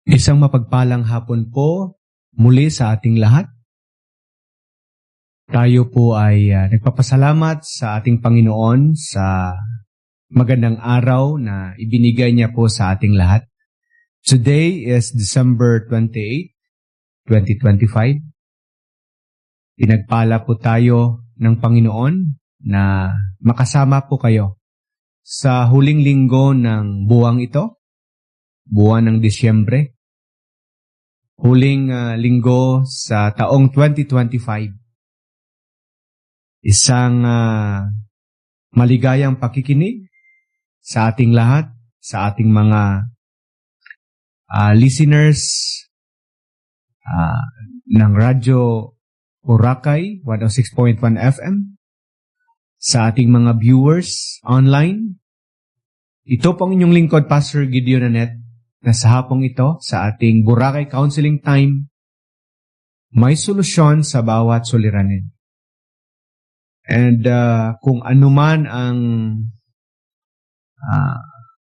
Isang mapagpalang hapon po muli sa ating lahat. Tayo po ay nagpapasalamat sa ating Panginoon sa magandang araw na ibinigay niya po sa ating lahat. Today is December 28, 2025. Pinagpala po tayo ng Panginoon na makasama po kayo sa huling linggo ng buwang ito, buwan ng Disyembre. Huling linggo sa taong 2025. Isang maligayang pakikinig sa ating lahat, sa ating mga listeners ng Radyo Boracay 106.1 FM, sa ating mga viewers online. Ito pong inyong lingkod, Pastor Gideon Anet, na sa hapong ito, sa ating Boracay Counseling Time, may solusyon sa bawat suliranin. And kung anuman ang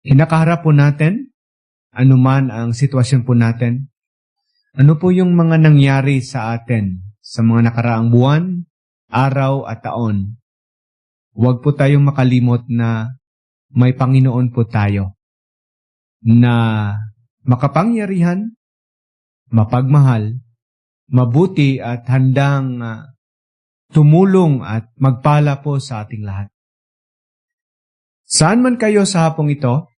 kinakaharap po natin, anuman ang sitwasyon po natin, ano po yung mga nangyari sa atin sa mga nakaraang buwan, araw at taon, huwag po tayong makalimot na may Panginoon po tayo na makapangyarihan, mapagmahal, mabuti at handang tumulong at magpala po sa ating lahat. Saan man kayo sa hapong ito,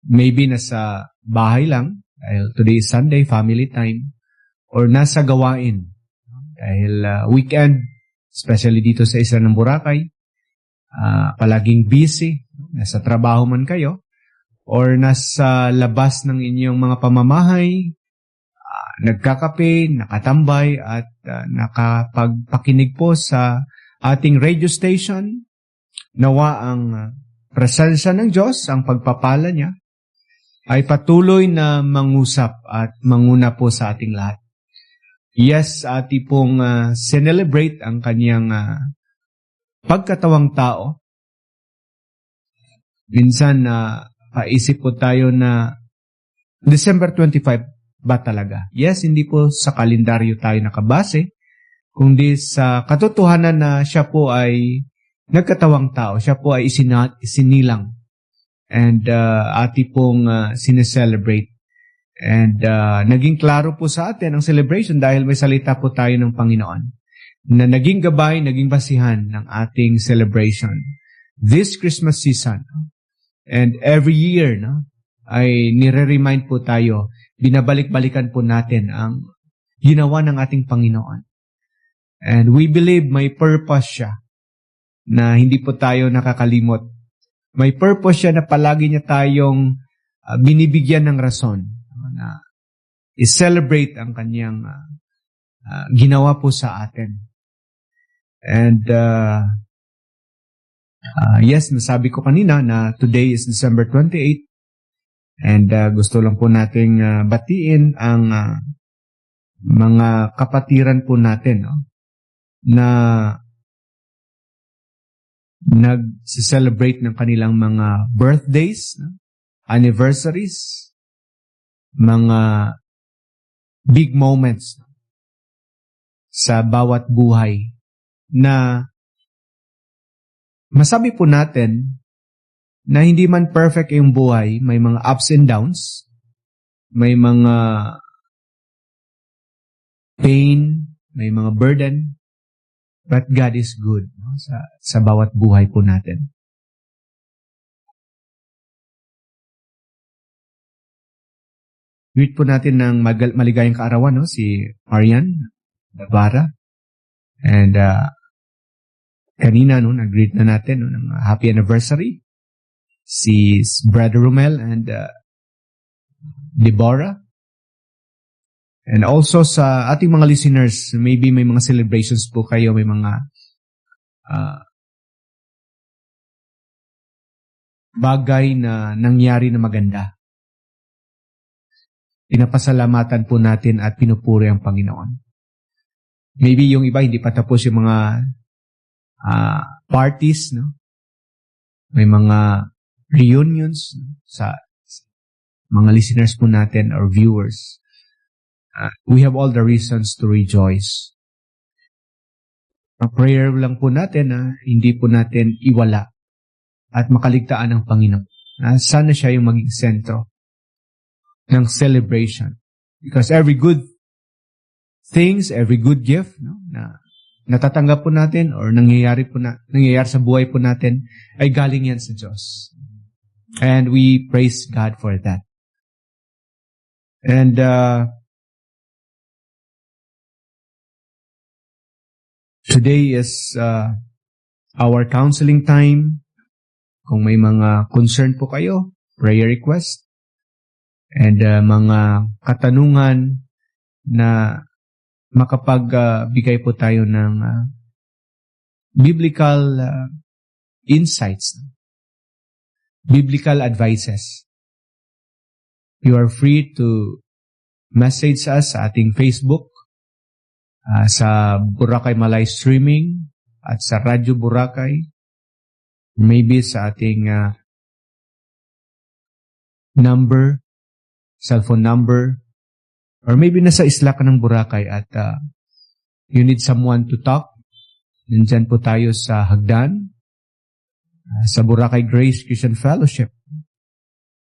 maybe nasa bahay lang, dahil today is Sunday, family time, or nasa gawain, dahil weekend, especially dito sa isla ng Boracay, palaging busy, nasa trabaho man kayo, or nasa labas ng inyong mga pamamahay, nagkakape, nakatambay, at nakapagpakinig po sa ating radio station. Nawa ang presensya ng Diyos, ang pagpapala niya, ay patuloy na mangusap at manguna po sa ating lahat. Yes, ating pong celebrate ang kanyang pagkatawang tao. Minsan paisip po tayo na December 25 ba talaga? Yes, hindi po sa kalendaryo tayo nakabase, kundi sa katotohanan na siya po ay nagkatawang tao. Siya po ay isinilang. And ati pong sineselebrate. And naging klaro po sa atin ang celebration dahil may salita po tayo ng Panginoon na naging gabay, naging basihan ng ating celebration this Christmas season. And every year, ay nire-remind po tayo, binabalik-balikan po natin ang ginawa ng ating Panginoon. And we believe may purpose siya na hindi po tayo nakakalimot. May purpose siya na palagi niya tayong binibigyan ng rason na i-celebrate ang kanyang ginawa po sa atin. And yes, nasabi ko kanina na today is December 28 and gusto lang po nating batiin ang mga kapatiran po natin na nag-celebrate ng kanilang mga birthdays, anniversaries, mga big moments sa bawat buhay na masabi po natin na hindi man perfect yung buhay, may mga ups and downs, may mga pain, may mga burden, but God is good sa bawat buhay po natin. Greet po natin ng maligayang kaarawan, si Marian Navarra. And kanina, nag-greet na natin ng happy anniversary. Si Brother Romel and Deborah. And also sa ating mga listeners, maybe may mga celebrations po kayo, may mga bagay na nangyari na maganda. Pinapasalamatan po natin at pinupuri ang Panginoon. Maybe yung iba hindi pa tapos yung mga parties, may mga reunions sa mga listeners po natin or viewers, we have all the reasons to rejoice. Ang prayer lang po natin na hindi po natin iwala at makaligtaan ng Panginoon. Sana siya yung maging sentro ng celebration. Because every good things, every good gift, no, na natatanggap po natin or nangyayari sa buhay po natin ay galing yan sa Diyos. And we praise God for that. And today is our counseling time. Kung may mga concern po kayo, prayer request, and mga katanungan na makapagbigay po tayo ng biblical insights, biblical advices. You are free to message us sa ating Facebook, sa Boracay Malay Streaming, at sa Radyo Boracay, maybe sa ating cellphone number, or maybe nasa isla ka ng Boracay at you need someone to talk. Nandyan po tayo sa Hagdan, sa Boracay Grace Christian Fellowship.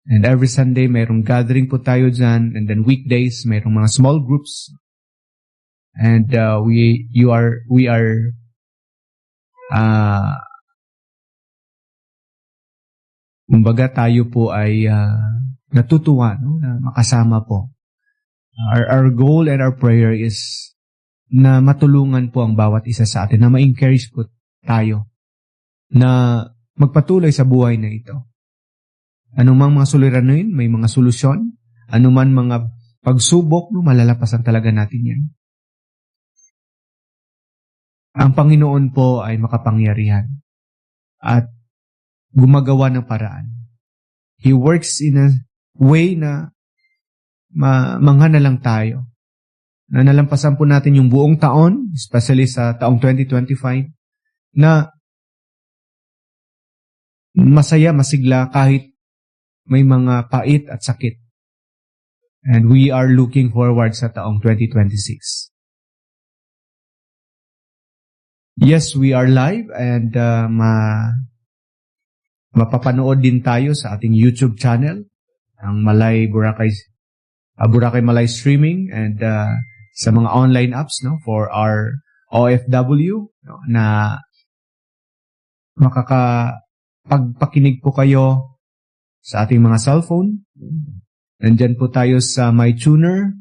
And every Sunday, mayroong gathering po tayo dyan. And then weekdays, mayroong mga small groups. And we are kumbaga tayo po ay natutuwa, no, na makasama po. Our goal and our prayer is na matulungan po ang bawat isa sa atin, na ma-encourage po tayo na magpatuloy sa buhay na ito. Anumang mga suliranin, may mga solusyon. Anuman mga pagsubok, no, malalapasan talaga natin yan. Ang Panginoon po ay makapangyarihan at gumagawa ng paraan. He works in a way na manghana lang tayo. Na nalampasan po natin yung buong taon, especially sa taong 2025, na masaya, masigla kahit may mga pait at sakit. And we are looking forward sa taong 2026. Yes, we are live and mapapanood din tayo sa ating YouTube channel, ang Boracay Malay Streaming, and sa mga online apps, no, for our OFW, no, na makakapagpakinig po kayo sa ating mga cellphone. Nandyan po tayo sa MyTuner,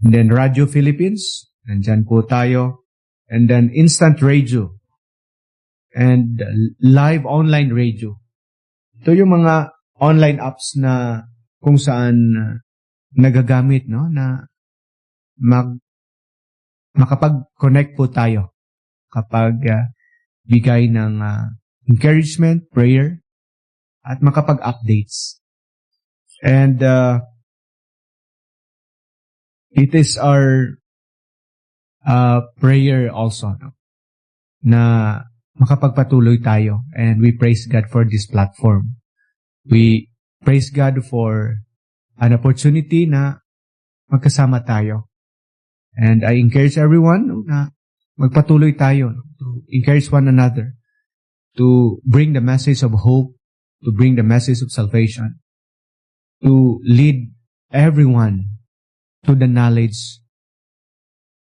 and then Radio Philippines, nandyan po tayo, and then Instant Radio, and live online radio. Ito yung mga online apps na kung saan nagagamit, no, na makapag-connect po tayo kapag bigay ng encouragement, prayer, at makapag-updates. And it is our prayer also, no, na makapagpatuloy tayo, and we praise God for this platform. We praise God for an opportunity na magkasama tayo. And I encourage everyone na magpatuloy tayo, to encourage one another, to bring the message of hope, to bring the message of salvation, to lead everyone to the knowledge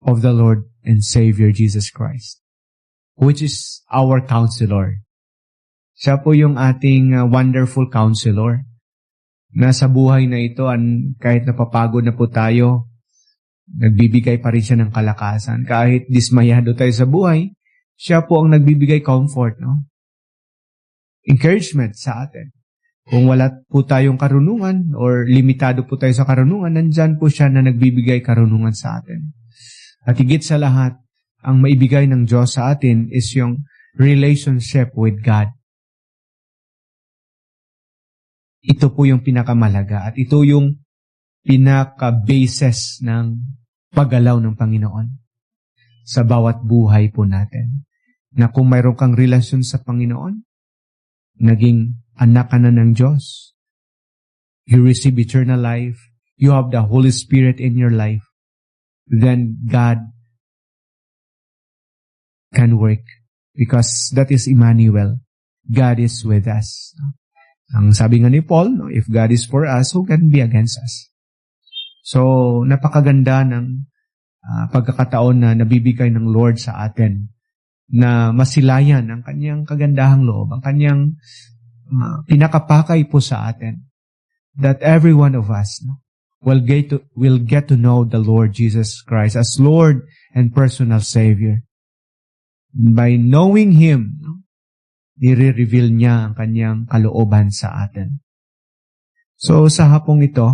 of the Lord and Savior Jesus Christ, which is our counselor. Siya po yung ating wonderful counselor. Nasa buhay na ito, kahit napapagod na po tayo, nagbibigay pa rin siya ng kalakasan. Kahit dismayado tayo sa buhay, siya po ang nagbibigay comfort, no? Encouragement sa atin. Kung wala po tayong karunungan or limitado po tayo sa karunungan, nandyan po siya na nagbibigay karunungan sa atin. At higit sa lahat, ang maibigay ng Diyos sa atin is yung relationship with God. Ito po yung pinakamalaga at ito yung pinaka-basis ng paggalaw ng Panginoon sa bawat buhay po natin. Na kung mayroon kang relasyon sa Panginoon, naging anak ka na ng Diyos, you receive eternal life, you have the Holy Spirit in your life, then God can work. Because that is Emmanuel. God is with us. Ang sabi nga ni Paul, if God is for us, who can be against us? So, napakaganda ng pagkakataon na nabibigay ng Lord sa atin na masilayan ang kanyang kagandahang loob, ang kanyang pinakapakay po sa atin, that every one of us will get to know the Lord Jesus Christ as Lord and personal Savior. By knowing Him, nire-reveal niya ang kanyang kalooban sa atin. So, sa hapong ito,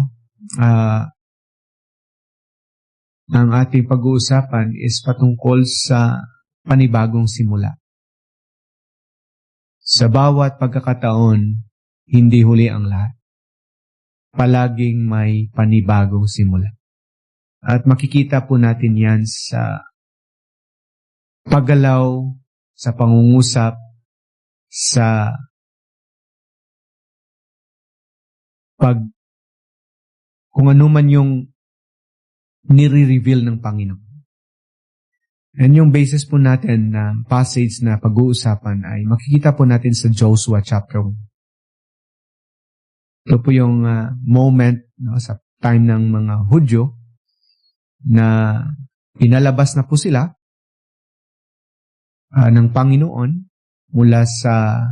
ang ating pag-uusapan is patungkol sa panibagong simula. Sa bawat pagkakataon, hindi huli ang lahat. Palaging may panibagong simula. At makikita po natin yan sa paggalaw, sa pangungusap, sa kung ano man yung nire-reveal ng Panginoon. And yung basis po natin na passage na pag-uusapan ay makikita po natin sa Joshua chapter 1. Ito po yung moment sa time ng mga Hudyo na pinalabas na po sila ng Panginoon mula sa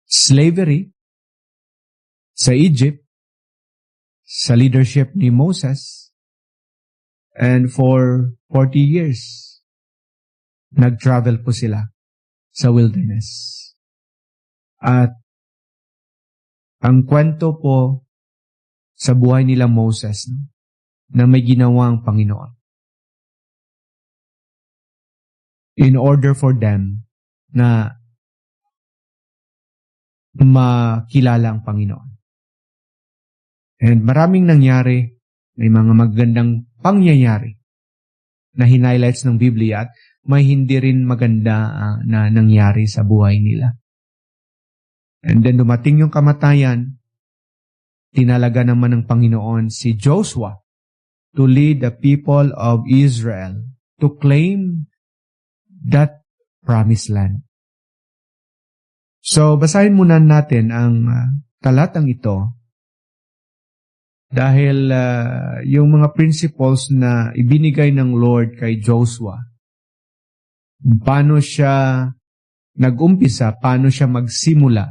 slavery sa Egypt, sa leadership ni Moses, and for 40 years, nag-travel po sila sa wilderness. At ang kwento po sa buhay nila Moses na may ginawang Panginoon. In order for them na makilala ang Panginoon. And maraming nangyari, may mga magandang pangyayari na hinighlights ng Biblia at may hindi rin maganda na nangyari sa buhay nila. And then dumating yung kamatayan, tinalaga naman ng Panginoon si Joshua to lead the people of Israel to claim that promised land. So, basahin muna natin ang talatang ito dahil yung mga principles na ibinigay ng Lord kay Joshua, paano siya nag-umpisa, paano siya magsimula,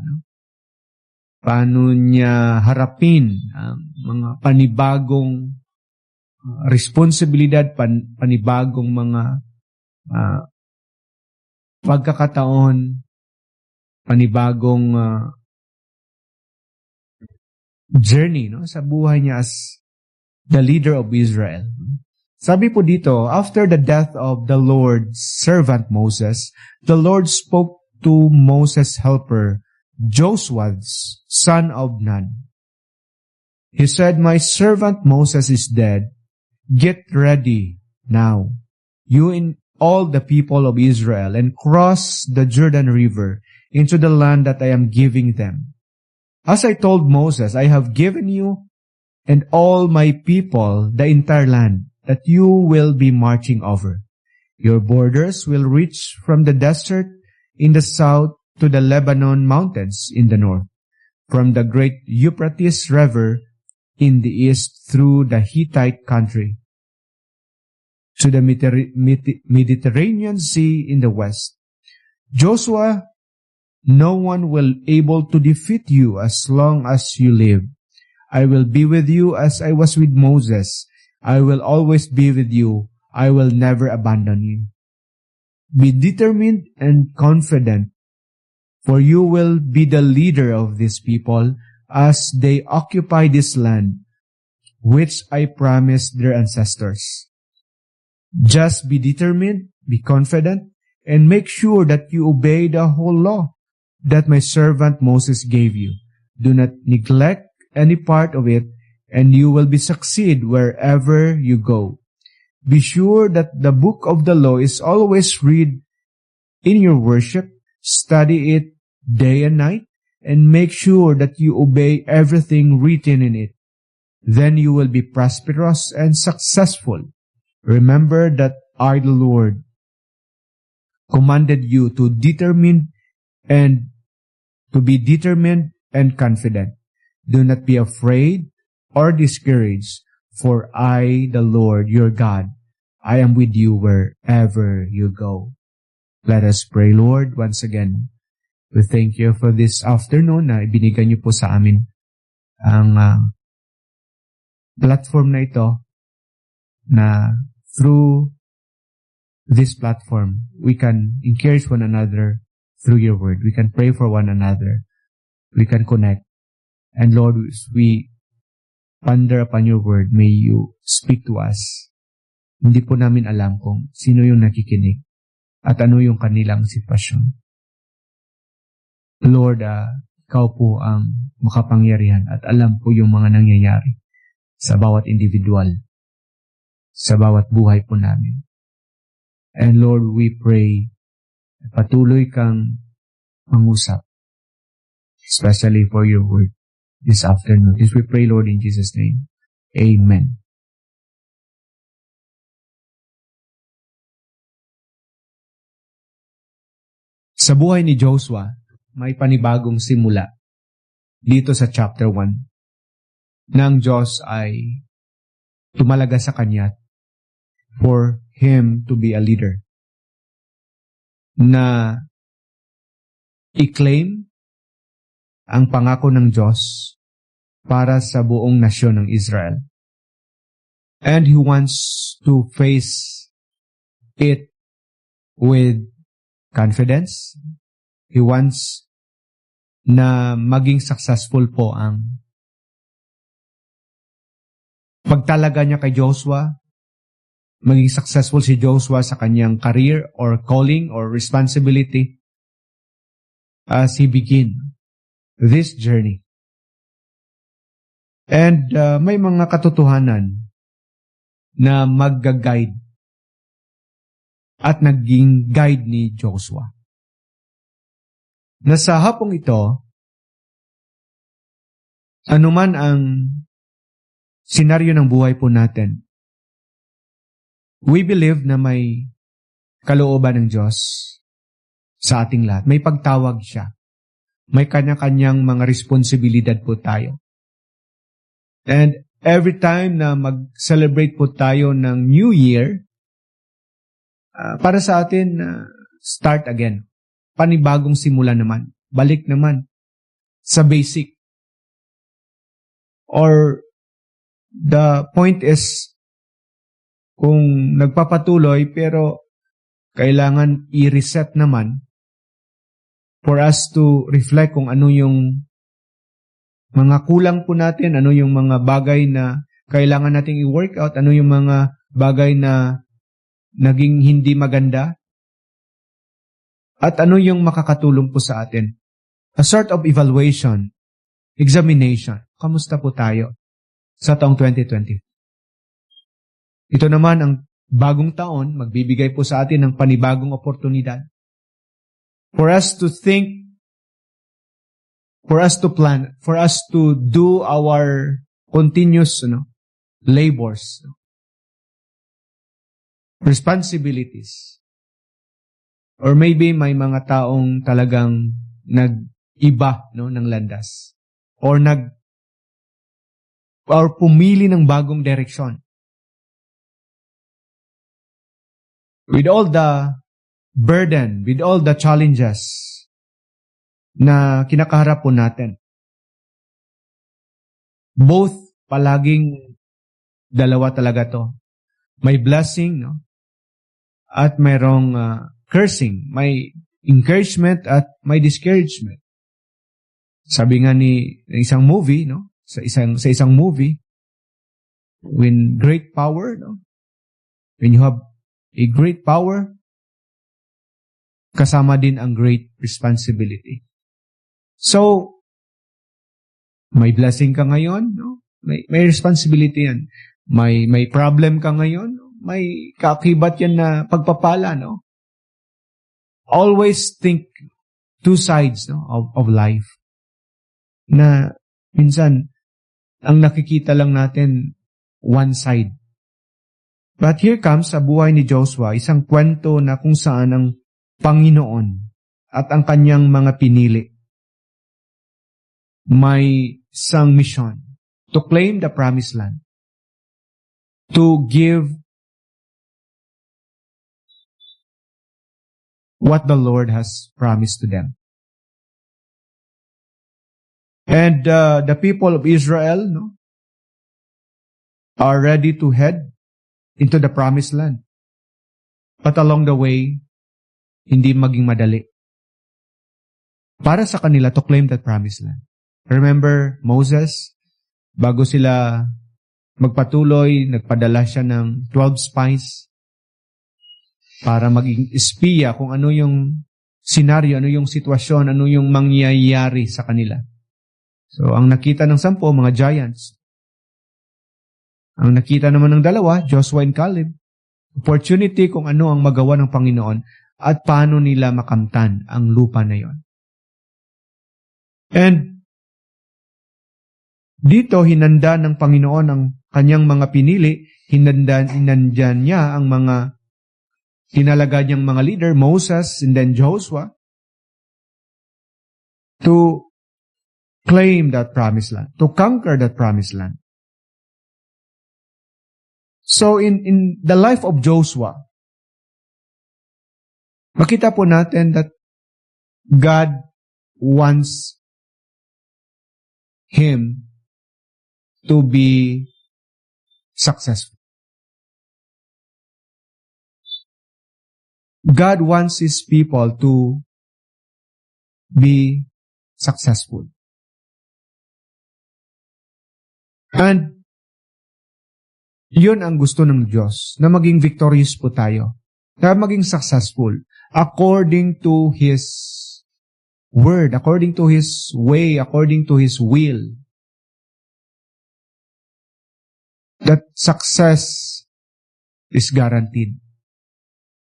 paano niya harapin ang mga panibagong responsibilidad, panibagong mga pagkakataon, panibagong journey sa buhay niya as the leader of Israel. Sabi po dito, after the death of the Lord's servant Moses, the Lord spoke to Moses' helper, Joshua, son of Nun. He said, "My servant Moses is dead. Get ready now, you and all the people of Israel, and cross the Jordan River into the land that I am giving them. As I told Moses, I have given you and all my people the entire land that you will be marching over. Your borders will reach from the desert in the south to the Lebanon mountains in the north, from the great Euphrates River in the east through the Hittite country, to the Mediterranean Sea in the west. Joshua, no one will able to defeat you as long as you live. I will be with you as I was with Moses. I will always be with you. I will never abandon you. Be determined and confident, for you will be the leader of these people as they occupy this land, which I promised their ancestors. Just be determined, be confident, and make sure that you obey the whole law that my servant Moses gave you. Do not neglect any part of it, and you will be succeed wherever you go. Be sure that the book of the law is always read in your worship. Study it day and night, and make sure that you obey everything written in it. Then you will be prosperous and successful. Remember that I, the Lord, commanded you to be determined and confident. Do not be afraid or discouraged, for I, the Lord, your God, I am with you wherever you go. Let us pray, Lord, once again. We thank you for this afternoon na ibinigay niyo po sa amin ang platform na ito, na through this platform, we can encourage one another through your word. We can pray for one another. We can connect. And Lord, as we ponder upon your word, may you speak to us. Hindi po namin alam kung sino yung nakikinig at ano yung kanilang sitwasyon. Lord, ikaw po ang makapangyarihan at alam po yung mga nangyayari sa bawat individual, sa bawat buhay po namin. And Lord, we pray, patuloy kang mangusap, especially for your word this afternoon. This we pray, Lord, in Jesus' name. Amen. Sa buhay ni Joshua, may panibagong simula dito sa chapter 1 na ang Diyos ay tumalaga sa kanya for him to be a leader, na i-claim ang pangako ng Diyos para sa buong nasyon ng Israel. And he wants to face it with confidence. He wants na maging successful po ang pagtalaga niya kay Joshua, maging successful si Joshua sa kanyang career or calling or responsibility as he begin this journey. And may mga katotohanan na mag-guide at naging guide ni Joshua. Na sa hapong ito, anuman ang senaryo ng buhay po natin, we believe na may kalooban ng Diyos sa ating lahat. May pagtawag siya. May kanya-kanyang mga responsibilidad po tayo. And every time na mag-celebrate po tayo ng New Year, para sa atin, start again. Panibagong simula naman. Balik naman sa basic. Or the point is, kung nagpapatuloy pero kailangan i-reset naman for us to reflect kung ano yung mga kulang po natin, ano yung mga bagay na kailangan nating i-work out, ano yung mga bagay na naging hindi maganda, at ano yung makakatulong po sa atin. A sort of evaluation, examination. Kamusta po tayo sa taong 2020? Ito naman ang bagong taon, magbibigay po sa atin ng panibagong oportunidad for us to think, for us to plan, for us to do our continuous labors, responsibilities. Or maybe may mga taong talagang nag-iba ng landas. Or pumili ng bagong direksyon. With all the burden, with all the challenges na kinakaharap po natin. Both palaging dalawa talaga to. May blessing, at mayroong cursing. May encouragement at may discouragement. Sabi nga ni isang movie, sa isang movie, when great power, when you have a great power, kasama din ang great responsibility. So, may blessing ka ngayon, may responsibility yan. May problem ka ngayon, may kaakibat yan na pagpapala, Always think two sides of life. na minsan ang nakikita lang natin one side. But here comes sa buhay ni Joshua, isang kwento na kung saan ang Panginoon at ang kanyang mga pinili may isang mission to claim the promised land, to give what the Lord has promised to them. And the people of Israel are ready to head into the promised land. But along the way, hindi maging madali para sa kanila to claim that promised land. Remember Moses, bago sila magpatuloy, nagpadala siya ng 12 spies para maging espiya kung ano yung senaryo, ano yung sitwasyon, ano yung mangyayari sa kanila. So, ang nakita ng 10, mga giants. Ang nakita naman ng 2, Joshua and Caleb. Opportunity kung ano ang magawa ng Panginoon at paano nila makamtan ang lupa na yon. And dito, hinanda ng Panginoon ang kanyang mga pinili, hinanda niya ang mga tinalaga niyang mga leader, Moses and then Joshua, to claim that promised land, to conquer that promised land. So in the life of Joshua, makita po natin that God wants him to be successful. God wants His people to be successful. And yun ang gusto ng Diyos, na maging victorious po tayo, na maging successful according to His word, according to His way, according to His will. That success is guaranteed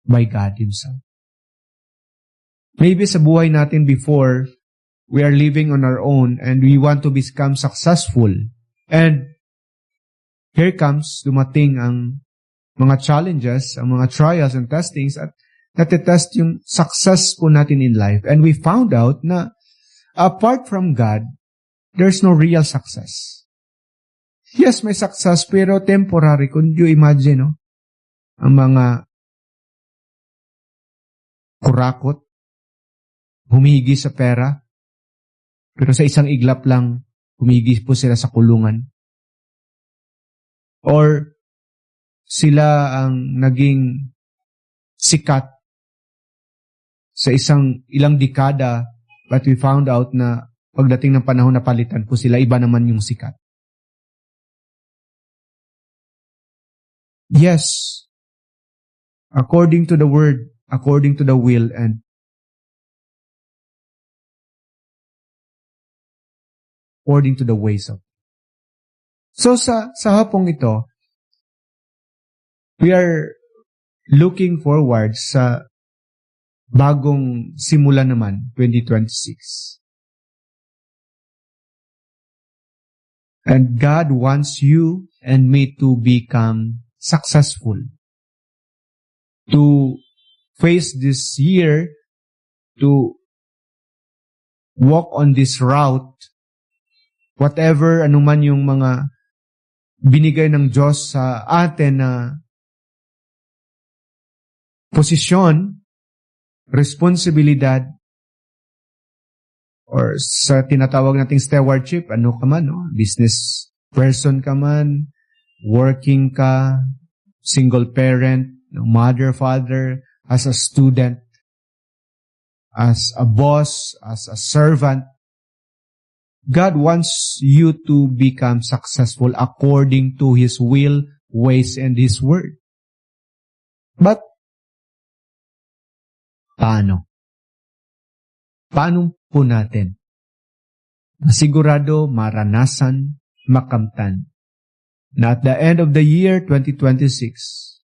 by God Himself. Maybe sa buhay natin before, we are living on our own and we want to become successful. And here comes, dumating ang mga challenges, ang mga trials and testings at natetest yung success po natin in life. And we found out na apart from God, there's no real success. Yes, may success, pero temporary. Kung you imagine, ang mga kurakot, humihigi sa pera, pero sa isang iglap lang, humihigi po sila sa kulungan. Or, sila ang naging sikat sa ilang dekada, but we found out na pagdating ng panahon na palitan po sila, iba naman yung sikat. Yes, according to the word, according to the will, and according to the ways of. So sa hapong ito, we are looking forward sa bagong simula naman, 2026. And God wants you and me to become successful, to face this year, to walk on this route, whatever, anuman yung mga binigay ng Diyos sa atin na posisyon, responsibilidad, or sa tinatawag nating stewardship, ano ka man, business person ka man, working ka, single parent, mother, father, as a student, as a boss, as a servant, God wants you to become successful according to His will, ways, and His word. But, paano? Paano po natin? Sigurado maranasan, makamtan, na at the end of the year 2026,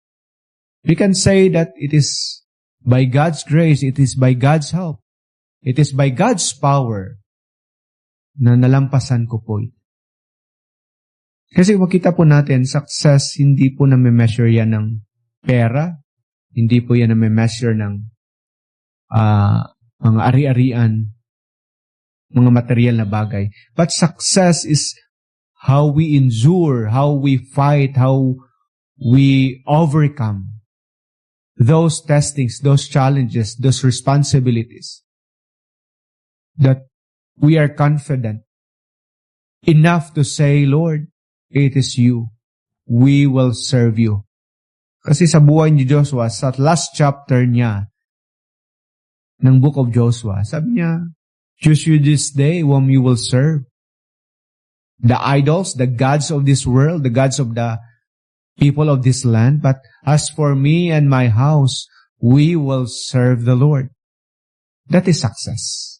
we can say that it is by God's grace, it is by God's help, it is by God's power na nalampasan ko po ito. Kasi makita po natin, success, hindi po na-measure yan ng pera, hindi po yan na-measure ng mga ari-arian, mga material na bagay. But success is how we endure, how we fight, how we overcome those testings, those challenges, those responsibilities. That we are confident enough to say, Lord, it is you. We will serve you. Kasi sa buhay ni Joshua, sa last chapter niya ng book of Joshua, sabi niya, choose you this day whom you will serve. The idols, the gods of this world, the gods of the people of this land. But as for me and my house, we will serve the Lord. That is success.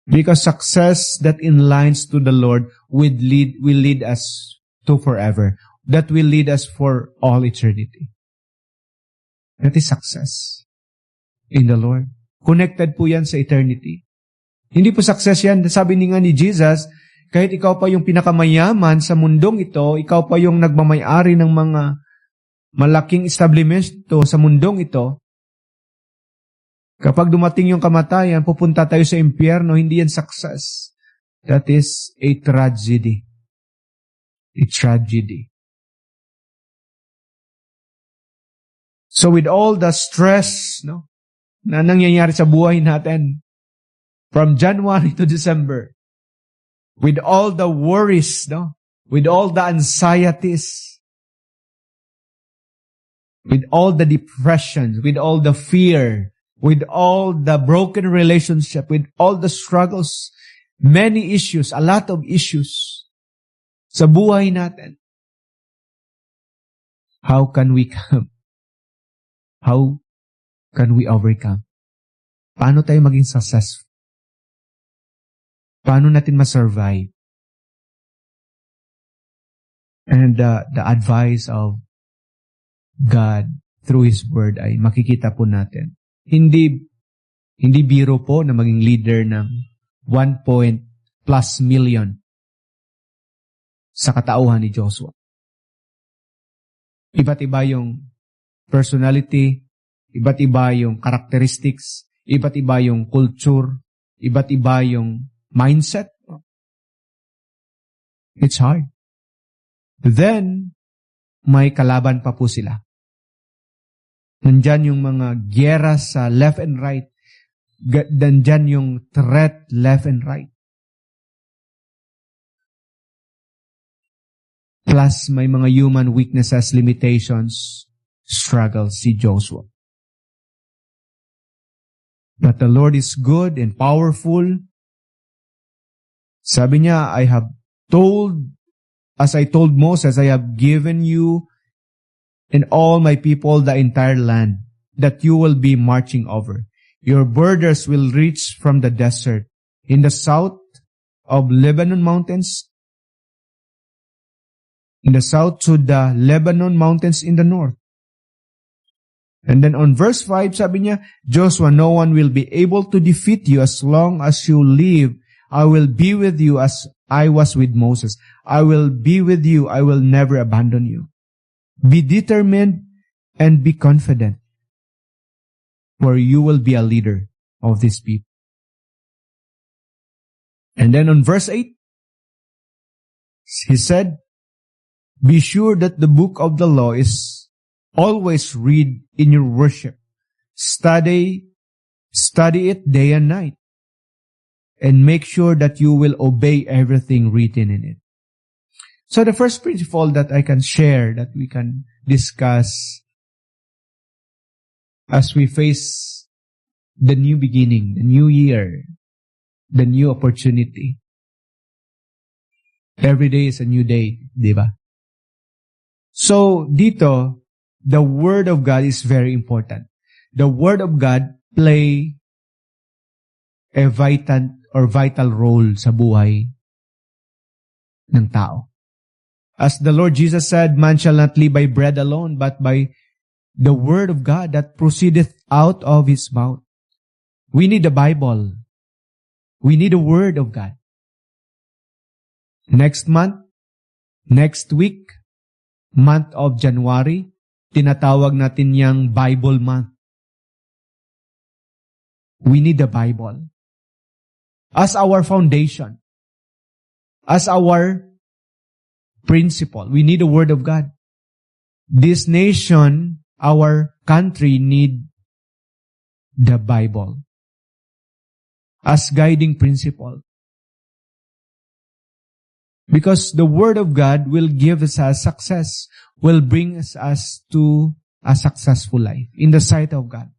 Because success that inlines to the Lord will lead us to forever. That will lead us for all eternity. That is success in the Lord. Connected po yan sa eternity. Hindi po success yan. Sabi nga ni Jesus, kahit ikaw pa yung pinakamayaman sa mundong ito, ikaw pa yung nagmamayari ng mga malaking establishmento sa mundong ito, kapag dumating yung kamatayan, pupunta tayo sa impyerno, hindi yan success. That is a tragedy. A tragedy. So with all the stress, na nangyayari sa buhay natin, from January to December, with all the worries, with all the anxieties, with all the depression, with all the fear, with all the broken relationship, with all the struggles, many issues, a lot of issues sa buhay natin. How can we come? How can we overcome? Paano tayo maging successful? Paano natin ma-survive? And the advice of God through His Word ay makikita po natin. Hindi biro po na maging leader ng 1+ million sa katauhan ni Joshua. Iba't iba yung personality, iba't iba yung characteristics, iba't iba yung culture, iba't iba yung mindset. It's hard. Then, may kalaban pa po sila. Nandyan yung mga gyera sa left and right. Nandyan yung threat left and right. Plus, may mga human weaknesses, limitations, struggles si Joshua. But the Lord is good and powerful. Sabi niya, as I told Moses, I have given you and all my people the entire land that you will be marching over. Your borders will reach from the desert in the south of Lebanon mountains, in the south to the Lebanon mountains in the north. And then on verse 5, sabi niya, Joshua, no one will be able to defeat you as long as you live. I will be with you as I was with Moses. I will be with you. I will never abandon you. Be determined and be confident, for you will be a leader of this people. And then on verse 8, he said, be sure that the book of the law is always read in your worship. Study it day and night, and make sure that you will obey everything written in it. So the first principle that I can share, that we can discuss as we face the new beginning, the new year, the new opportunity. Every day is a new day, di ba? So dito, the Word of God is very important. The Word of God play a vital role sa buhay ng tao. As the Lord Jesus said, man shall not live by bread alone, but by the Word of God that proceedeth out of His mouth. We need the Bible. We need the Word of God. Next month, next week, month of January, tinatawag natin yang Bible month. We need the Bible as our foundation, as our principle. We need the Word of God. This nation, our country, need the Bible as guiding principle. Because the Word of God will give us success, will bring us to a successful life in the sight of God.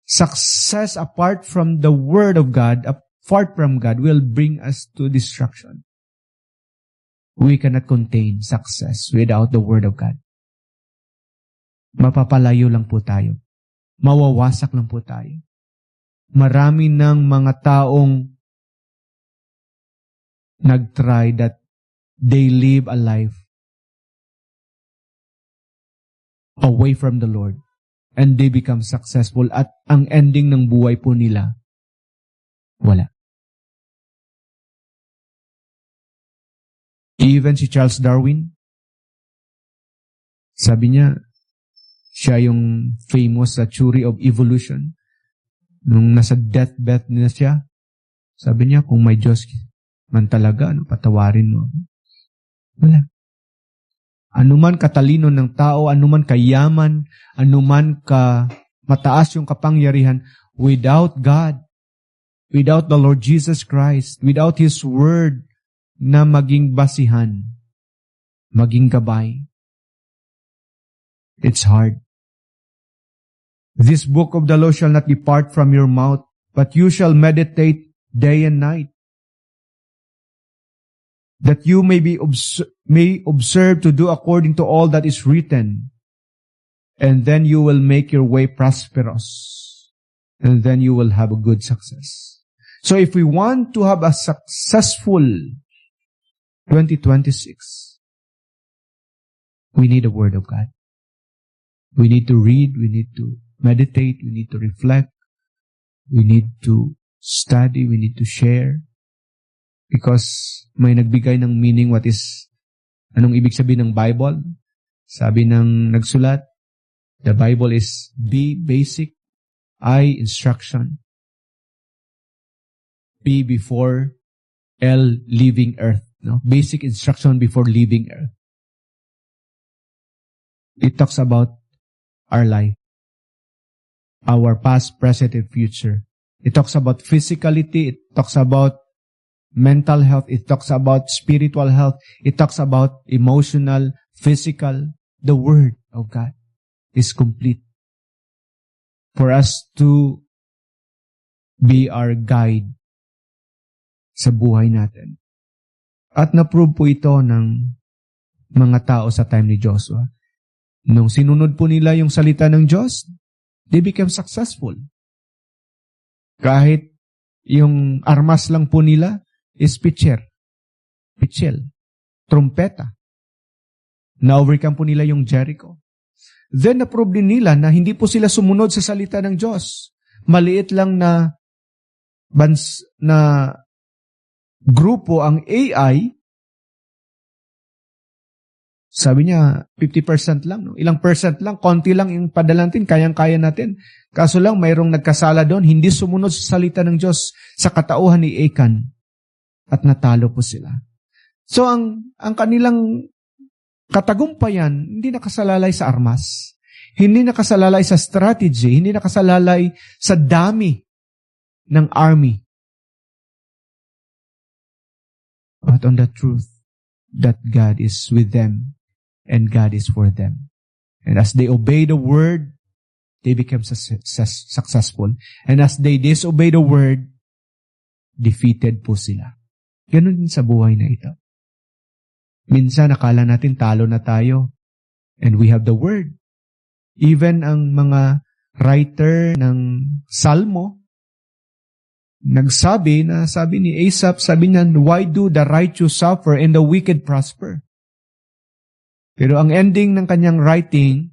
Success apart from the Word of God, apart from God, will bring us to destruction. We cannot contain success without the Word of God. Mapapalayo lang po tayo. Mawawasak lang po tayo. Marami ng mga taong nag-try that they live a life away from the Lord and they become successful at ang ending ng buhay po nila, wala. Even si Charles Darwin, sabi niya, siya yung famous sa theory of evolution. Nung nasa deathbed na siya, sabi niya, kung may Diyos man talaga, patawarin mo. Wala. Anuman katalino ng tao, anuman kayaman, anuman ka mataas yung kapangyarihan, without God, without the Lord Jesus Christ, without His Word na maging basihan, maging gabay, it's hard. This book of the law shall not depart from your mouth, but you shall meditate day and night, that you may observe to do according to all that is written. And then you will make your way prosperous. And then you will have a good success. So if we want to have a successful 2026, we need the Word of God. We need to read, we need to meditate, we need to reflect, we need to study, we need to share. Because may nagbigay ng meaning anong ibig sabihin ng Bible. Sabi ng nagsulat, the Bible is B, basic, I, instruction, P before, L, leaving earth. No? Basic instruction before leaving earth. It talks about our life, our past, present, and future. It talks about physicality. It talks about mental health. It talks about spiritual health. It talks about emotional, physical. The Word of God is complete for us to be our guide sa buhay natin. At na-prove po ito ng mga tao sa time ni Joshua. Nung sinunod po nila yung salita ng Diyos, they became successful. Kahit yung armas lang po nila is pichel, trumpeta. Na-overcome po nila yung Jericho. Then, na-prove din nila na hindi po sila sumunod sa salita ng Diyos. Maliit lang na grupo ang AI. Sabi niya, 50% lang. No? Ilang percent lang, konti lang yung padala natin, kayang-kaya natin. Kaso lang, mayroong nagkasala doon, hindi sumunod sa salita ng Diyos sa katauhan ni Achan. At natalo po sila. So, ang kanilang katagumpayan, hindi nakasalalay sa armas. Hindi nakasalalay sa strategy. Hindi nakasalalay sa dami ng army. But on the truth that God is with them and God is for them. And as they obey the Word, they become successful. And as they disobey the Word, defeated po sila. Ganun din sa buhay na ito. Minsan, akala natin talo na tayo. And we have the Word. Even ang mga writer ng Salmo, sabi ni Asaph, sabi niya, why do the righteous suffer and the wicked prosper? Pero ang ending ng kanyang writing,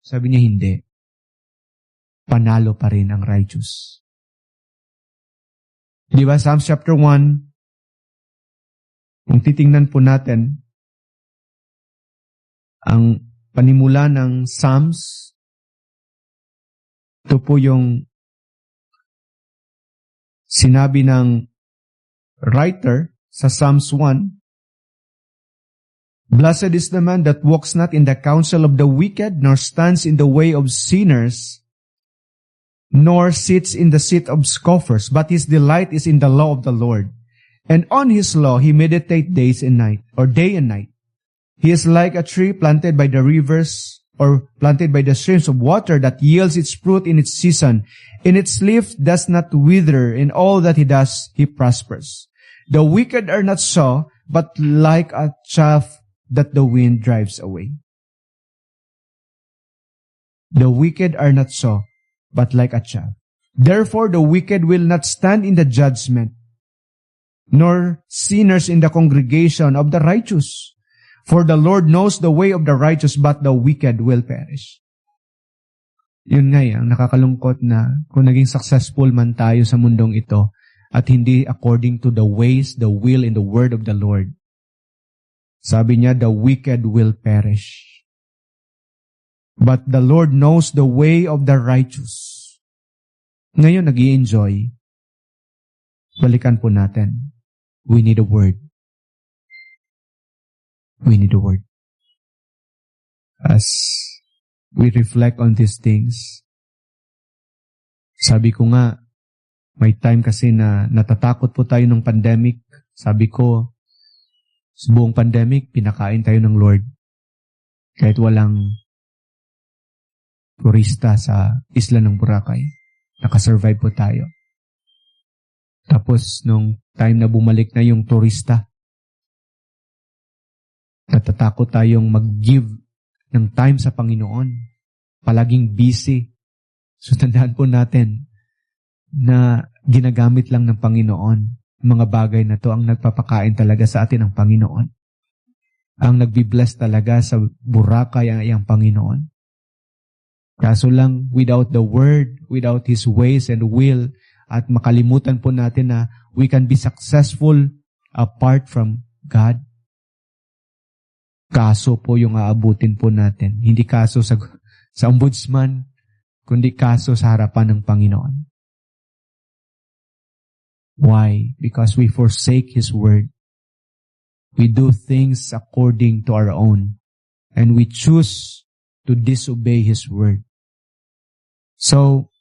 sabi niya hindi. Panalo pa rin ang righteous. Di ba, Psalms chapter 1, kung titingnan po natin, ang panimula ng Psalms, ito po yung sinabi ng writer sa Psalms 1, Blessed is the man that walks not in the counsel of the wicked, nor stands in the way of sinners, nor sits in the seat of scoffers, but his delight is in the law of the Lord. And on his law he meditates day and night. He is like a tree planted by the rivers, or planted by the streams of water, that yields its fruit in its season. In its leaf does not wither. In all that he does, he prospers. The wicked are not so, but like a chaff that the wind drives away. The wicked are not so, but like a chaff. Therefore the wicked will not stand in the judgment, nor sinners in the congregation of the righteous. For the Lord knows the way of the righteous, but the wicked will perish. Yun nga ang nakakalungkot na kung naging successful man tayo sa mundong ito at hindi according to the ways, the will, and the word of the Lord. Sabi niya, the wicked will perish. But the Lord knows the way of the righteous. Ngayon, nag-i-enjoy. Balikan po natin. We need a word. We need a word. As we reflect on these things, sabi ko nga, may time kasi na natatakot po tayo ng pandemic. Sabi ko, sa buong pandemic, pinakain tayo ng Lord. Kahit walang turista sa isla ng Boracay, nakasurvive po tayo. Tapos, nung time na bumalik na yung turista, natatakot tayong mag-give ng time sa Panginoon. Palaging busy. So, tandaan po natin na ginagamit lang ng Panginoon. Mga bagay na to ang nagpapakain talaga sa atin ng Panginoon. Ang nagbi-bless talaga sa Boracay ay ang Panginoon. Kaso lang, without the Word, without His ways and will, at makalimutan po natin na we can be successful apart from God. Kaso po yung aabutin po natin. Hindi kaso sa ombudsman, kundi kaso sa harapan ng Panginoon. Why? Because we forsake His Word. We do things according to our own. And we choose to disobey His Word. So,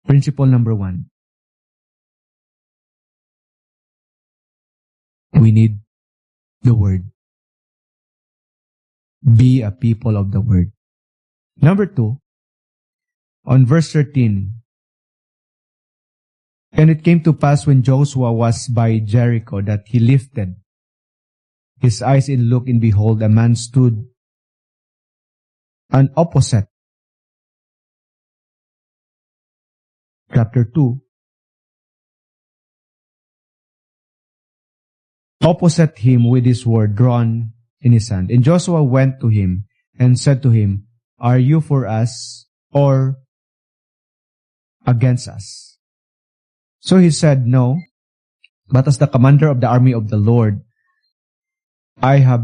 principle number 1. We need the Word. Be a people of the Word. Number 2, on verse 13, and it came to pass when Joshua was by Jericho that he lifted his eyes and looked, and behold, a man stood an opposite. Chapter 2. Opposite him with his sword drawn in his hand. And Joshua went to him and said to him, Are you for us or against us? So he said, No, but as the commander of the army of the Lord, I have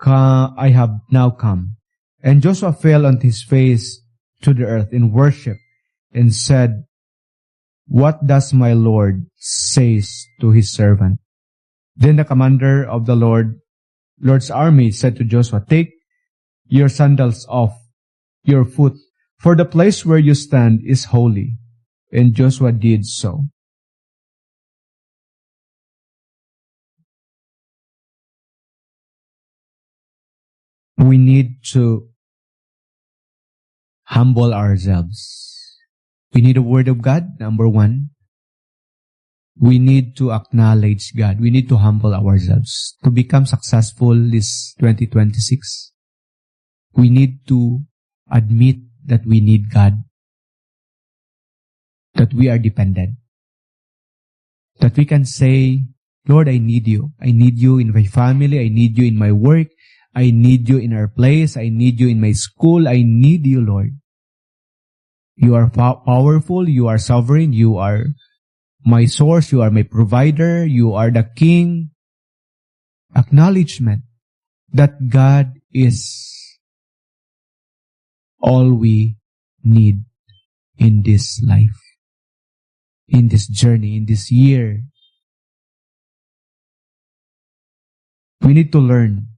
now come. And Joshua fell on his face to the earth in worship and said, What does my Lord say to his servant? Then the commander of the Lord's army said to Joshua, Take your sandals off your foot, for the place where you stand is holy. And Joshua did so. We need to humble ourselves. We need the Word of God, number 1. We need to acknowledge God. We need to humble ourselves. To become successful this 2026, we need to admit that we need God. That we are dependent. That we can say, Lord, I need you. I need you in my family. I need you in my work. I need you in our place. I need you in my school. I need you, Lord. You are powerful. You are sovereign. You are my source, you are my provider, you are the king. Acknowledgement that God is all we need in this life, in this journey, in this year. We need to learn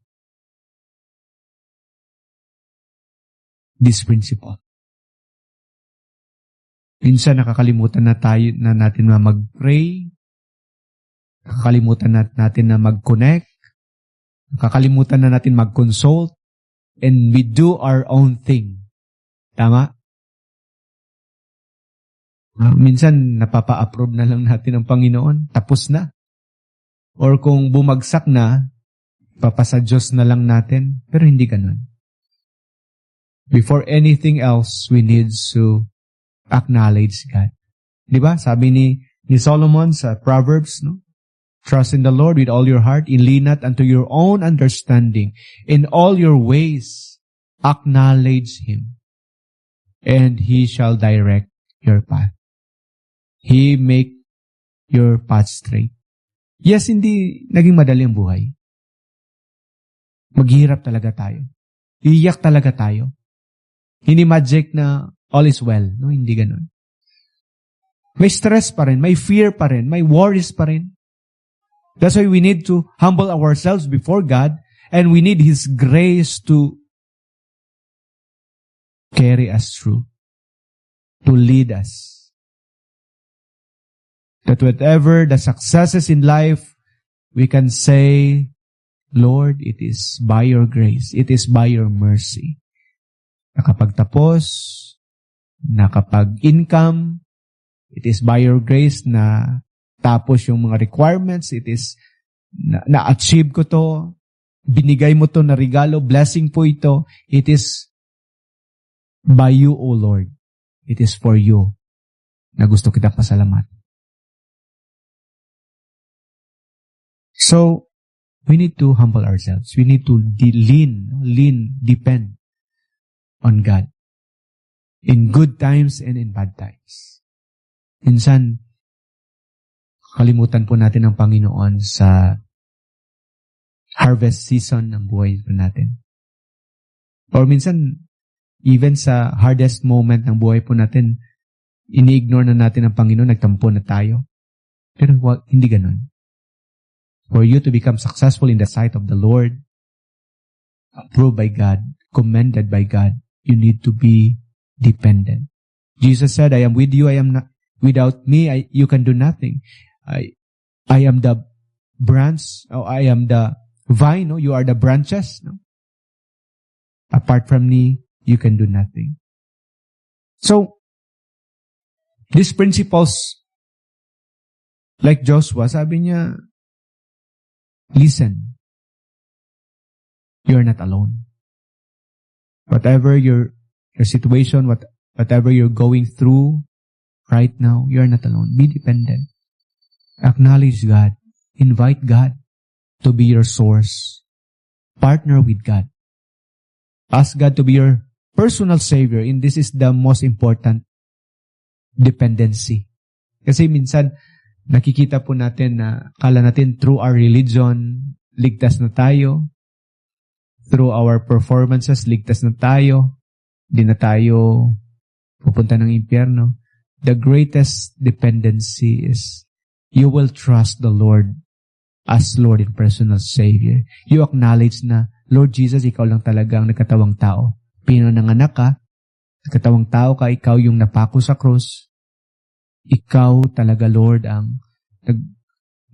this principle. Minsan nakakalimutan na natin na mag-pray, nakakalimutan natin na mag-connect, nakakalimutan na natin mag-consult, and we do our own thing. Tama? Minsan napapa-approve na lang natin ang Panginoon, tapos na. Or kung bumagsak na, papasa Diyos na lang natin, pero hindi ganun. Before anything else, we need to acknowledge God. Di ba? Sabi ni Solomon sa Proverbs, no? Trust in the Lord with all your heart, and lean not unto your own understanding. In all your ways, acknowledge Him, and He shall direct your path. He make your path straight. Yes, hindi naging madali ang buhay. Maghihirap talaga tayo. Iiyak talaga tayo. Hindi magic na all is well. No, hindi ganun. May stress pa rin, may fear pa rin, may worries pa rin. That's why we need to humble ourselves before God, and we need His grace to carry us through, to lead us. That whatever the successes in life, we can say, Lord, it is by your grace, it is by your mercy. Nakapagtapos, nakapag-income, it is by your grace na tapos yung mga requirements, it is na-achieve ko to, binigay mo to na regalo, blessing po ito, it is by you, O Lord. It is for you na gusto kitang pasalamat. So, we need to humble ourselves. We need to depend on God. In good times and in bad times. Minsan, kalimutan po natin ang Panginoon sa harvest season ng buhay po natin. Or minsan, even sa hardest moment ng buhay po natin, ini-ignore na natin ang Panginoon, nagtampo na tayo. Pero hindi ganun. For you to become successful in the sight of the Lord, approved by God, commended by God, you need to be dependent. Jesus said, I am with you, I am not, without me, you can do nothing. I am the branch, I am the vine, no? You are the branches. No? Apart from me, you can do nothing. So, these principles, like Joshua, sabi niya, listen, you're not alone. Whatever your situation, whatever you're going through right now, you're not alone. Be dependent. Acknowledge God. Invite God to be your source. Partner with God. Ask God to be your personal Savior. And this is the most important dependency. Kasi minsan, nakikita po natin na akala natin through our religion, ligtas na tayo. Through our performances, ligtas na tayo. Di na tayo pupunta ng impyerno. The greatest dependency is you will trust the Lord as Lord and personal Savior. You acknowledge na, Lord Jesus, ikaw lang talaga ang nagkatawang tao. Pinanganak ka, nagkatawang tao ka, ikaw yung napako sa krus. Ikaw talaga, Lord, ang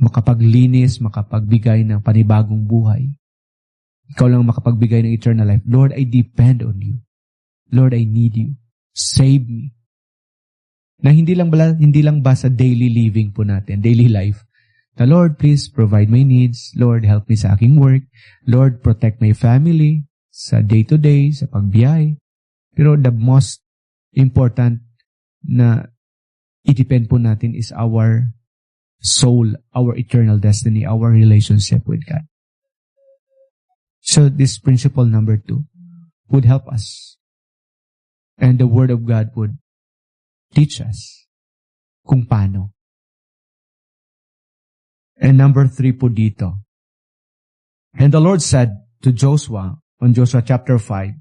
makapaglinis, makapagbigay ng panibagong buhay. Ikaw lang makapagbigay ng eternal life. Lord, I depend on you. Lord, I need you. Save me. Na hindi lang ba sa daily living po natin, daily life. The Lord, please provide my needs. Lord, help me sa aking work. Lord, protect my family sa day-to-day, sa pagbiyahe. Pero the most important na i-depend po natin is our soul, our eternal destiny, our relationship with God. So this principle number 2 would help us. And the Word of God would teach us kung paano. And number 3 po dito. And the Lord said to Joshua, on Joshua chapter 5,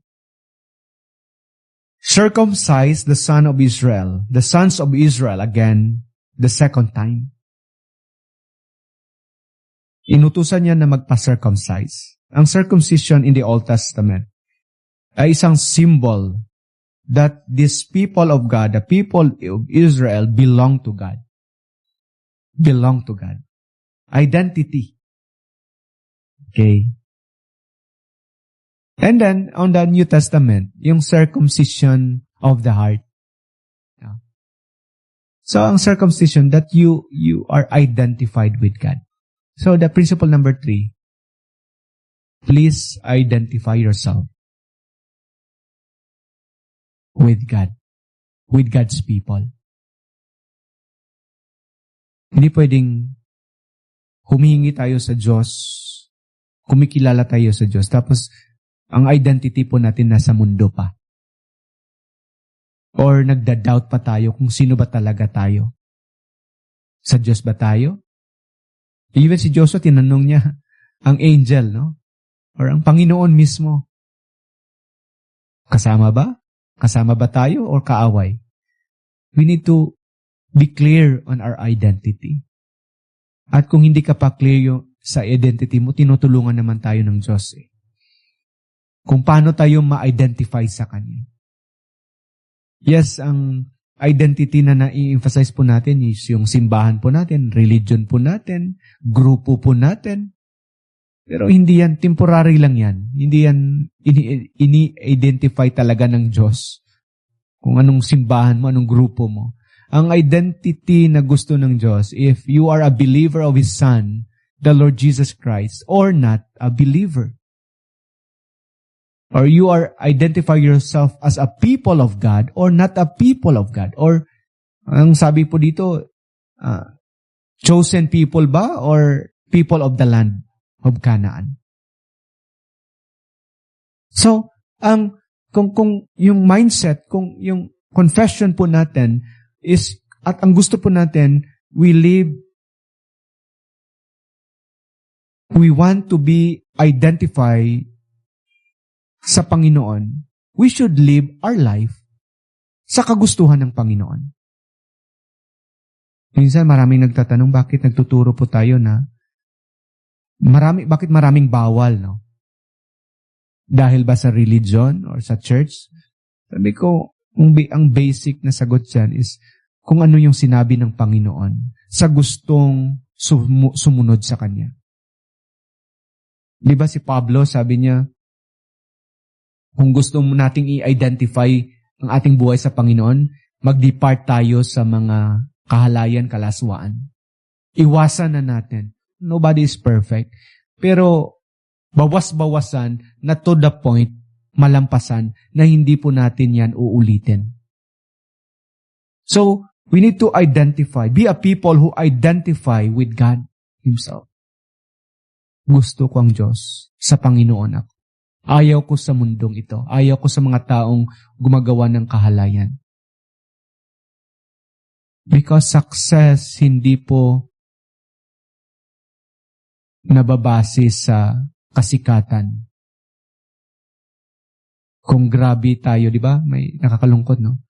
circumcise the sons of Israel again, the second time. Inutusan niya na magpa-circumcise. Ang circumcision in the Old Testament ay isang symbol that these people of God, the people of Israel, belong to God. Belong to God. Identity. Okay. And then, on the New Testament, yung circumcision of the heart. So, ang circumcision that you are identified with God. So, the principle number 3, please identify yourself with God, with God's people. Hindi pwedeng humihingi tayo sa Diyos, kumikilala tayo sa Diyos, tapos ang identity po natin nasa mundo pa. Or nagda-doubt pa tayo kung sino ba talaga tayo. Sa Diyos ba tayo? Even si Joshua, tinanong niya ang angel, no? Or ang Panginoon mismo. Kasama ba? Kasama ba tayo or kaaway? We need to be clear on our identity. At kung hindi ka pa clear sa identity mo, tinutulungan naman tayo ng Diyos. Kung paano tayo ma-identify sa Kanya. Yes, ang identity na na-emphasize po natin is yung simbahan po natin, religion po natin, grupo po natin. Pero hindi yan, temporary lang yan. Hindi yan ini-identify talaga ng Diyos. Kung anong simbahan mo, anong grupo mo. Ang identity na gusto ng Diyos, if you are a believer of His Son, the Lord Jesus Christ, or not a believer. Or you are identify yourself as a people of God or not a people of God. Or, ang sabi po dito, chosen people ba or people of the land of Canaan? So, kung yung mindset, kung yung confession po natin is, at ang gusto po natin, we want to be identified sa Panginoon, we should live our life sa kagustuhan ng Panginoon. Minsan maraming nagtatanong, bakit nagtuturo po tayo na bakit maraming bawal, no? Dahil ba sa religion or sa church? Sabi ko, ang basic na sagot dyan is kung ano yung sinabi ng Panginoon sa gustong sumunod sa Kanya. Di ba si Pablo, sabi niya, kung gusto nating i-identify ang ating buhay sa Panginoon, mag-depart tayo sa mga kahalayan, kalaswaan. Iwasan na natin. Nobody is perfect. Pero bawas-bawasan na to the point, malampasan, na hindi po natin yan uulitin. So, we need to be a people who identify with God Himself. Gusto ko ang Diyos, sa Panginoon ako. Ayaw ko sa mundong ito. Ayaw ko sa mga taong gumagawa ng kahalayan. Because success hindi po nababase sa kasikatan. Kung grabe tayo, di ba? May nakakalungkot, no?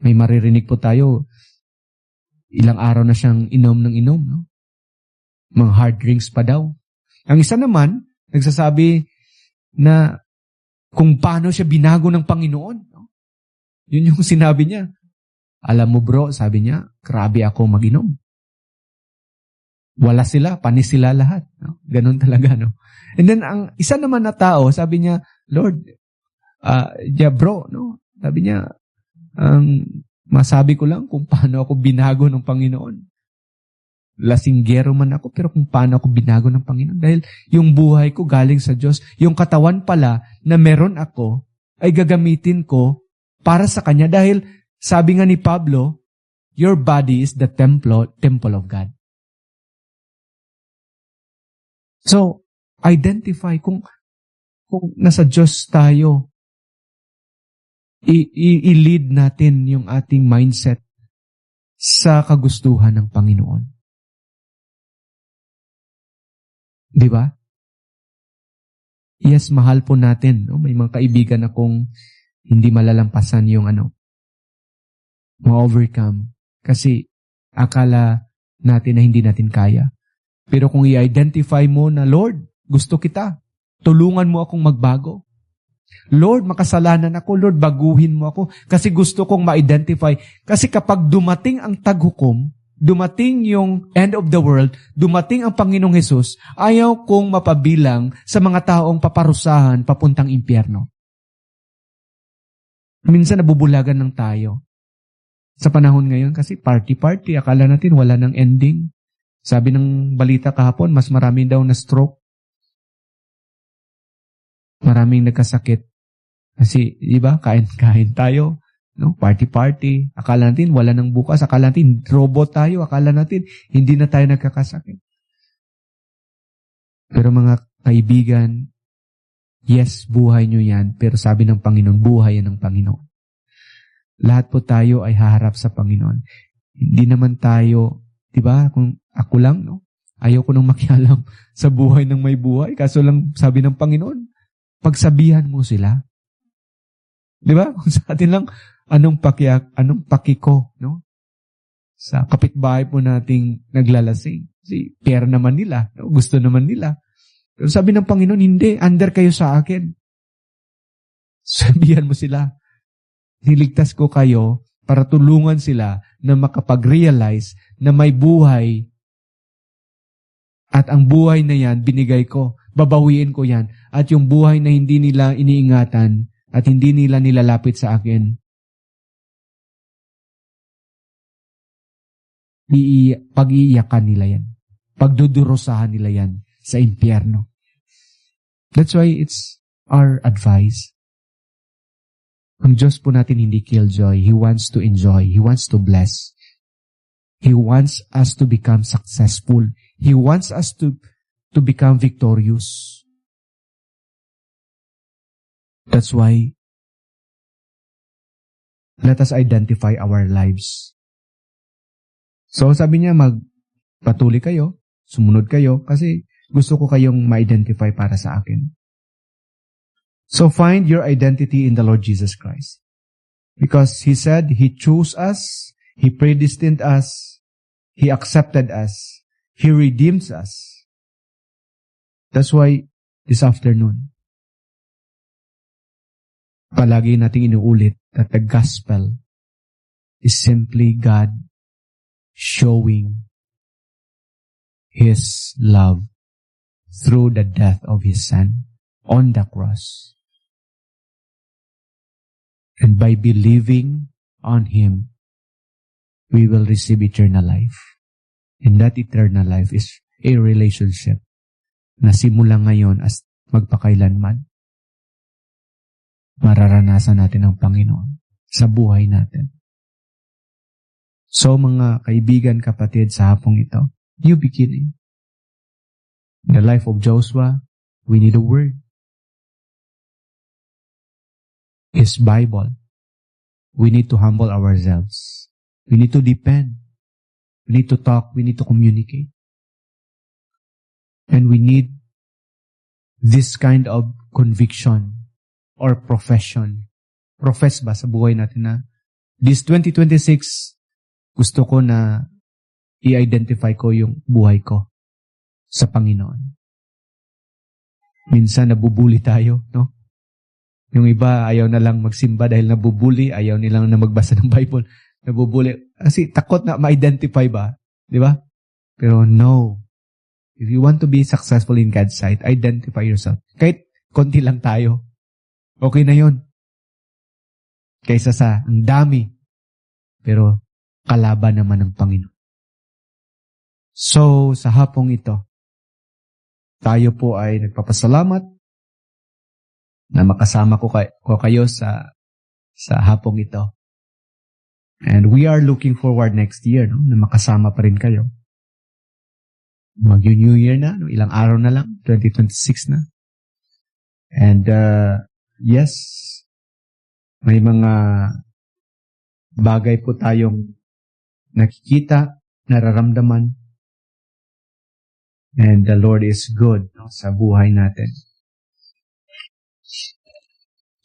May maririnig po tayo. Ilang araw na siyang inom ng inom, no? Mga hard drinks pa daw. Ang isa naman, nagsasabi na kung paano siya binago ng Panginoon. No? Yun yung sinabi niya. Alam mo bro, sabi niya, grabe ako mag-inom. Wala sila, panis sila lahat. No? Ganun talaga, no? And then, ang isa naman na tao, sabi niya, Lord, bro, no? Sabi niya, masabi ko lang kung paano ako binago ng Panginoon. Lasinggero man ako, pero kung paano ako binago ng Panginoon. Dahil yung buhay ko galing sa Diyos, yung katawan pala na meron ako, ay gagamitin ko para sa Kanya. Dahil sabi nga ni Pablo, your body is the temple of God. So, identify kung nasa Diyos tayo, i-lead natin yung ating mindset sa kagustuhan ng Panginoon. Di ba? Yes, mahal po natin. No? May mga kaibigan akong hindi malalampasan yung ma-overcome. Kasi akala natin na hindi natin kaya. Pero kung i-identify mo na, Lord, gusto kita. Tulungan mo akong magbago. Lord, makasalanan ako. Lord, baguhin mo ako. Kasi gusto kong ma-identify. Kasi kapag dumating ang taghukom, dumating yung end of the world, dumating ang Panginoong Hesus, ayaw kong mapabilang sa mga taong paparusahan papuntang impyerno. Minsan nabubulagan ng tayo. Sa panahon ngayon kasi party-party, akala natin wala ng ending. Sabi ng balita kahapon, mas marami daw na stroke. Maraming nagkasakit. Kasi, di ba, kain-kain tayo, no? Party-party. Akala natin wala nang bukas. Akala natin robot tayo. Akala natin hindi na tayo nagkakasakit. Pero mga kaibigan, yes, buhay nyo yan. Pero sabi ng Panginoon, buhay yan ng Panginoon. Lahat po tayo ay haharap sa Panginoon. Hindi naman tayo, di ba, kung ako lang, no? Ayaw ko nang makialam sa buhay ng may buhay. Kaso lang sabi ng Panginoon, pagsabihan mo sila. Di ba? Kung sa atin lang, anong paki ko, no? Sa kapitbahay po nating naglalasing. Kasi pera naman nila, no? Gusto naman nila. Pero sabi ng Panginoon, hindi, under kayo sa akin. Sabihan mo sila. Niligtas ko kayo para tulungan sila na makapag-realize na may buhay at ang buhay na yan, binigay ko. Babawiin ko yan. At yung buhay na hindi nila iniingatan at hindi nila nilalapit sa akin, pag-iiyakan nila yan. Pagdudurusahan nila yan sa impyerno. That's why it's our advice. Ang Diyos po natin hindi killjoy. He wants to enjoy. He wants to bless. He wants us to become successful. He wants us to become victorious. That's why let us identify our lives. So sabi niya, magpatuloy kayo, sumunod kayo, kasi gusto ko kayong ma-identify para sa akin. So find your identity in the Lord Jesus Christ. Because He said He chose us, He predestined us, He accepted us, He redeems us. That's why this afternoon, palagi nating inuulit that the gospel is simply God showing His love through the death of His Son on the cross. And by believing on Him, we will receive eternal life. And that eternal life is a relationship na simula ngayon as magpakailanman. Mararanasan natin ang Panginoon sa buhay natin. So mga kaibigan, kapatid, sa hapong ito, new beginning. In the life of Joshua, we need a word. His Bible. We need to humble ourselves. We need to depend. We need to talk. We need to communicate. And we need this kind of conviction or profession. Profess ba sa buhay natin na this 2026, gusto ko na i-identify ko yung buhay ko sa Panginoon. Minsan nabubuli tayo, no? Yung iba ayaw na lang magsimba dahil nabubuli, ayaw nilang na magbasa ng Bible, nabubuli. Kasi takot na ma-identify ba? Di ba? Pero no. If you want to be successful in God's sight, identify yourself. Kahit konti lang tayo. Okay na yun. Kaysa sa ang dami. Pero kalaban naman ng Panginoon. So, sa hapong ito, tayo po ay nagpapasalamat na makasama ko kayo sa hapong ito. And we are looking forward next year, no, na makasama pa rin kayo. Mag-New Year na, no, ilang araw na lang, 2026 na. And yes, may mga bagay po tayong nakikita, nararamdaman. And the Lord is good, no, sa buhay natin.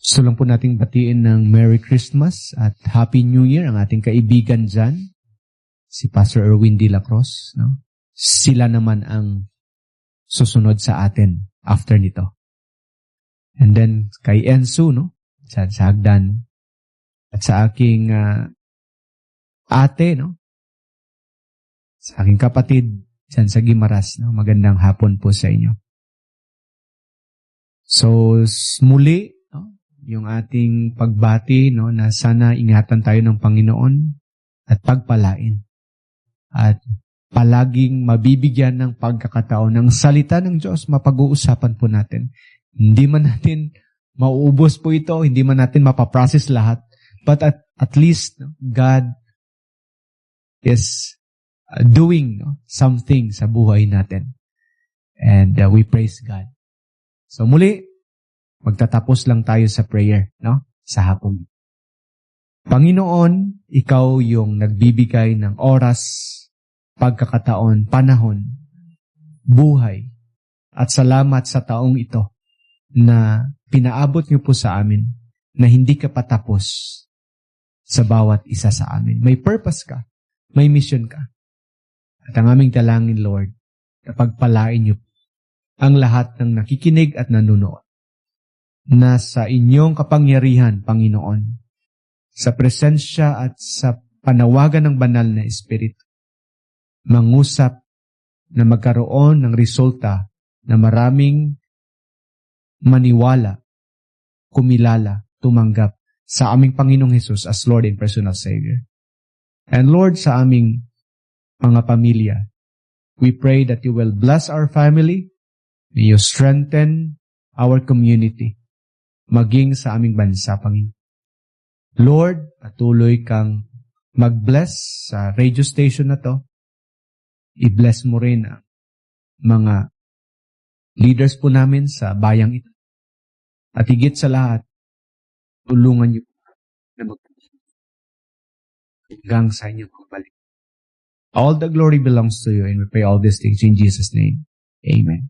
Gusto lang po nating batiin ng Merry Christmas at Happy New Year ang ating kaibigan dyan, si Pastor Erwin de la Cruz. No? Sila naman ang susunod sa atin after nito. And then kay Ensu, no? Sa hagdan. At sa aking ate, no? Sa aking kapatid dyan sa Gimaras. No? Magandang hapon po sa inyo. So, muli, no? Yung ating pagbati, no? Na sana ingatan tayo ng Panginoon at pagpalain. At palaging mabibigyan ng pagkakataon ng salita ng Diyos, mapag-uusapan po natin. Hindi man natin mauubos po ito, hindi man natin mapaprocess lahat, but at least God is doing something sa buhay natin. And we praise God. So muli, magtatapos lang tayo sa prayer, no? Sa hapon. Panginoon, ikaw yung nagbibigay ng oras, pagkakataon, panahon, buhay, at salamat sa taong ito na pinaabot niyo po sa amin na hindi ka patapos sa bawat isa sa amin. May purpose ka, may mission ka. At ang aming dalangin, Lord, na pagpalain niyo ang lahat ng nakikinig at nanunood na sa inyong kapangyarihan, Panginoon, sa presensya at sa panawagan ng banal na Espiritu, mangusap na magkaroon ng resulta na maraming maniwala, kumilala, tumanggap sa aming Panginoong Hesus as Lord and personal Savior. And Lord, sa aming mga pamilya, we pray that you will bless our family, may you strengthen our community, maging sa aming bansa, Panginoon. Lord, patuloy kang mag-bless sa radio station na to. I-bless mo rin ang mga leaders po namin sa bayang ito. At higit sa lahat, tulungan niyo na hanggang sa inyong pagbalik. All the glory belongs to you, and we pray all these things in Jesus' name. Amen.